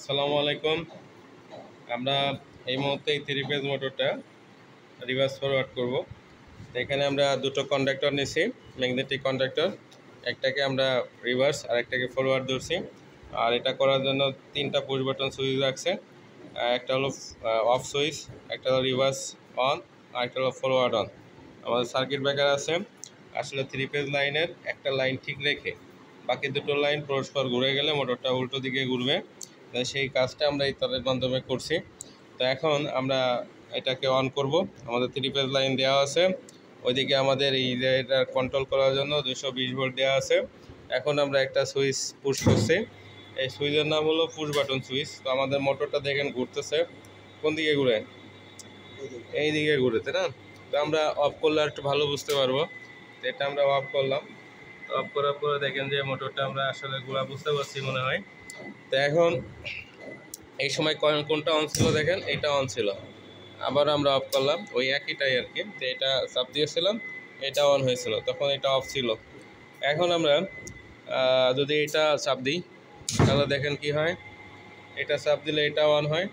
আসসালামু আলাইকুম। আমরা এই মুহূর্তে এই 3 ফেজ মোটরটা রিভার্স ফরওয়ার্ড করব। তো এখানে আমরা দুটো কন্ডাক্টর নিছি, ম্যাগনেটিক কন্ডাক্টর। একটাকে আমরা রিভার্স আর একটাকে ফরওয়ার্ড ধরছি। আর এটা করার জন্য 3টা পুশ বাটন সুইচ রাখছে। একটা হলো অফ সুইচ, একটা হলো রিভার্স অন, আর একটা হলো ফরওয়ার্ড অন। আমাদের সার্কিট ব্রেকার আছে। আসলে 3 ফেজ লাইনের একটা লাইন ঠিক রেখে বাকি দুটো লাইন পরস্পর ঘুরে গেলে মোটরটা উল্টো দিকে ঘুরবে। সেই কাজটা আমরা এই তারের মাধ্যমে করছি। তো এখন আমরা এটাকে অন করব। আমাদের 3 ফেজ লাইন দেওয়া আছে, ওইদিকে আমাদের এই এটা কন্ট্রোল করার জন্য 220 ভোল্ট দেওয়া আছে। এখন আমরা একটা সুইচ পুশ করছি। এই সুইচের নাম হলো পুশ বাটন সুইচ। তো আমাদের মোটরটা দেখেন ঘুরতেছে, কোন দিকে ঘুরে? এই দিকে ঘুরে, তাই না? তো আমরা অফ করলে একটু ভালো বুঝতে পারবো। তো এটা আমরা অফ করলাম। অফ করার পরে দেখেন যে মোটরটা আমরা আসলে ঘোরা বুঝতে পারছি মনে হয়। তো এখন এই সময় কোনটা অন ছিল দেখেন, এটা অন ছিল। আবার আমরা অফ করলাম, ওই একইটাই আর কি। তো এটা চাপ দিয়েছিলাম, এটা অন হয়েছিল, তখন এটা অফ ছিল। এখন আমরা যদি এটা চাপ দিই তাহলে দেখেন কি হয়। এটা চাপ দিলে এটা অন হয়,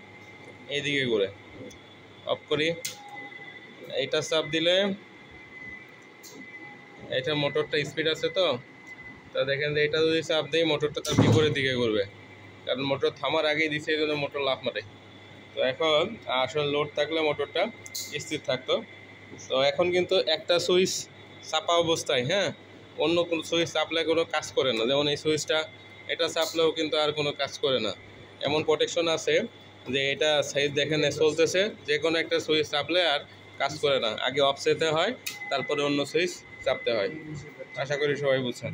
এইদিকে ঘুরে। অফ করি, এটা চাপ দিলে এটা মোটরটা স্পিড আছে, তো দেখেন যে এটা যদি চাপ দিই মোটরটা তার বিপরীত দিকে ঘুরবে, কারণ মোটর থামার আগেই দিচ্ছে, এই জন্য মোটর লাফ মারে। তো এখন আসলে লোড থাকলে মোটরটা স্থির থাকতো। তো এখন কিন্তু একটা সুইচ চাপা অবস্থায়, হ্যাঁ, অন্য কোনো সুইচ চাপলে কোনো কাজ করে না। যেমন এই সুইচটা, এটা চাপলেও কিন্তু আর কোনো কাজ করে না। এমন প্রোটেকশন আছে যে এটা সাইজ দেখেন চলতেছে, যে কোনো একটা সুইচ চাপলে আর কাজ করে না। আগে অফ যেতে হয়, তারপরে অন্য সুইচ চাপতে হয়। আশা করি সবাই বুঝছেন।